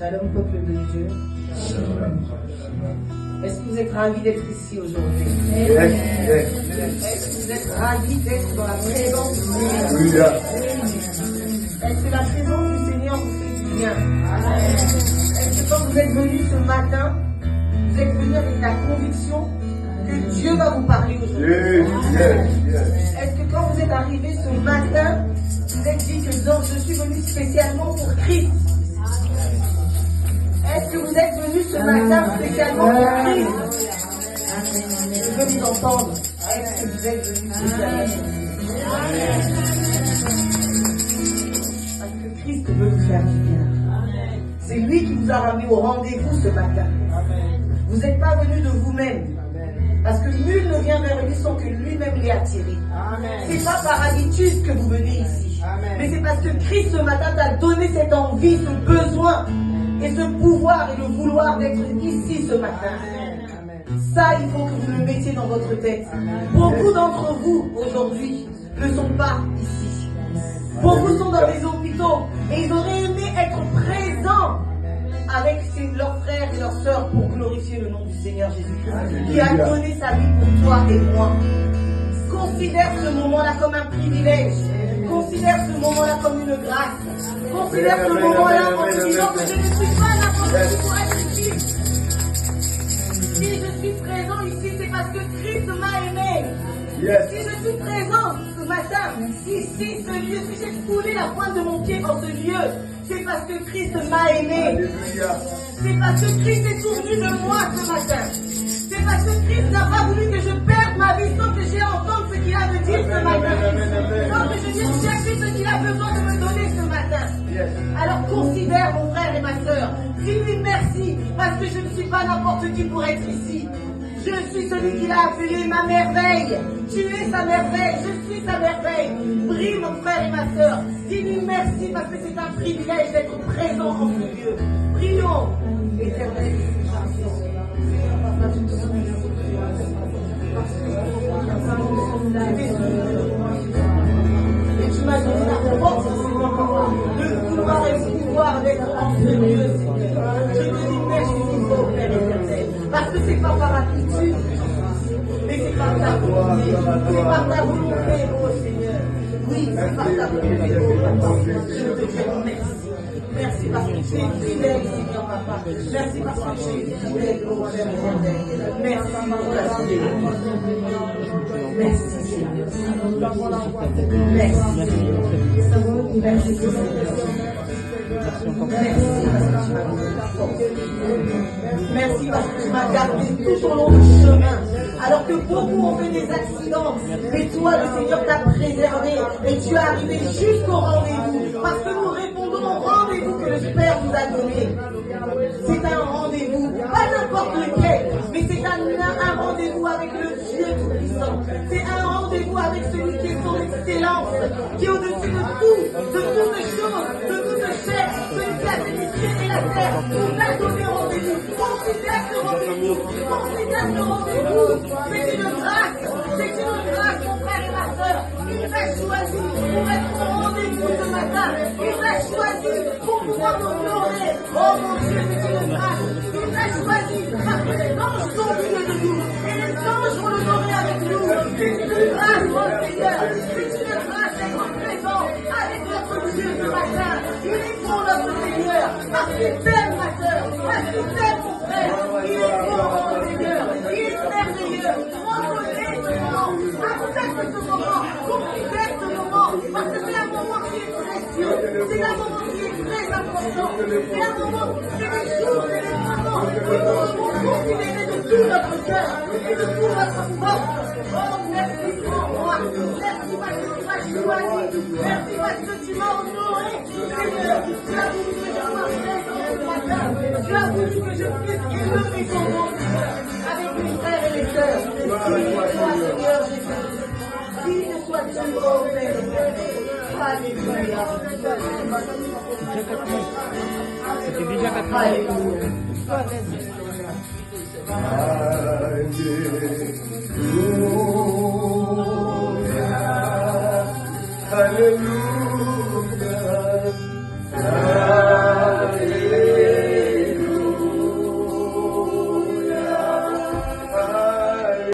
Shalom, peuple de Dieu. Est-ce que vous êtes ravis d'être ici aujourd'hui? Est-ce que vous êtes ravis d'être dans la présence du Seigneur? Est-ce que la présence du Seigneur vous fait du bien? Est-ce que quand vous êtes venus ce matin, vous êtes venus avec la conviction que Dieu va vous parler aujourd'hui? Est-ce que quand vous êtes arrivés ce matin, vous êtes dit que non, je suis venu spécialement pour Christ? Est-ce que vous êtes venus ce matin spécialement pour Christ? Je veux vous entendre. Est-ce que vous êtes venus spécialement pour Christ? Parce que Christ veut vous faire du bien. C'est lui qui vous a ramené au rendez-vous ce matin. Vous n'êtes pas venus de vous-même. Parce que nul ne vient vers lui sans que lui-même l'ait attiré. C'est pas par habitude que vous venez ici. Mais c'est parce que Christ ce matin t'a donné cette envie, ce besoin et ce pouvoir et le vouloir d'être ici ce matin. Ça, il faut que vous le mettiez dans votre tête. Beaucoup d'entre vous aujourd'hui ne sont pas ici. Beaucoup sont dans les hôpitaux et ils auraient aimé être présents avec leurs frères et leurs sœurs pour glorifier le nom du Seigneur Jésus-Christ, qui a donné sa vie pour toi et moi. Considère ce moment-là comme un privilège. Considère ce moment-là comme une grâce. Considère ce moment-là en te disant que je ne suis pas n'importe qui pour être ici. Si je suis présent ici, c'est parce que Christ m'a aimé. Si je suis présent ce matin, ici, ce lieu, si j'ai foulé la pointe de mon pied dans ce lieu, c'est parce que Christ m'a aimé. C'est parce que Christ est souvenu de moi ce matin. C'est parce que Christ n'a pas voulu que je perde ma vie sans que j'ai entendu ce qu'il a à me dire ce matin. Sans que je vienne chercher ce qu'il a besoin de me donner ce matin. Alors considère mon frère et ma soeur. Dis-lui merci parce que je ne suis pas n'importe qui pour être ici. Je suis celui qu'il a appelé ma merveille. Tu es sa merveille, je suis sa merveille. Brille mon frère et ma soeur. Dis-lui merci parce que c'est un privilège d'être présent en ce lieu. Prions, Éternel. Et tu m'as donné la force, Seigneur, de vouloir et de pouvoir d'être en ce lieu, Seigneur. Je te dis merci, mon Père éternel, parce que c'est pas par habitude, mais c'est par ta volonté. C'est par ta volonté, oh Seigneur. Oui, c'est par ta volonté, oh Papa. Je te dis merci. Merci parce que tu es fidèle, Seigneur Papa. Merci parce que tu es fidèle, oh Père éternel. Merci pour ta fidélité. Merci, Seigneur. Merci. Merci, Seigneur. Merci parce que tu m'as gardé tout au long du chemin. Alors que beaucoup ont fait des accidents, mais toi, le Seigneur, t'a préservé et tu es arrivé jusqu'au rendez-vous. Parce que nous répondons au rendez-vous que le Père nous a donné. C'est un rendez-vous, pas n'importe lequel, mais c'est un rendez-vous avec le Dieu Tout-Puissant. C'est un rendez-vous avec celui qui est son excellence, qui est au-dessus de tout, de toutes choses, de toute chair, celui qui a fait les cieux et la terre, nous a donné rendez-vous. Considère ce rendez-vous, considère ce rendez-vous. C'est une grâce, mon frère et ma soeur. Il t'a choisi pour être au rendez-vous ce matin. Il t'a choisi pour pouvoir t'honorer. Oh mon Dieu, c'est une grâce. Il t'a choisi parce que les anges sont au milieu de nous. Et les anges vont l'honorer avec nous. C'est une grâce, mon Seigneur. C'est une grâce d'être présent avec notre Dieu ce matin. Il est pour notre Seigneur. Parce qu'il t'aime, ma soeur. Parce qu'il t'aime, mon frère. Il est pour notre Seigneur. Il est merveilleux. Reconnaissez ce moment. Accepte ce moment. Considère ce moment. Parce que c'est un moment qui est précieux. C'est un moment qui est très important. C'est un moment, c'est des jours, c'est des moments que nous devons considérer de tout notre cœur et de tout notre force. Oh, merci pour moi. Merci parce que tu m'as choisi. Merci parce que tu m'as honoré. Seigneur, tu as voulu que je sois présent ce matin. Tu as voulu que je puisse élever ton nom avec mes frères et mes sœurs. Béni soit Seigneur Jésus. Béni sois-tu, oh Père. Alléluia. C'était déjà 4 Alléluia. Alléluia.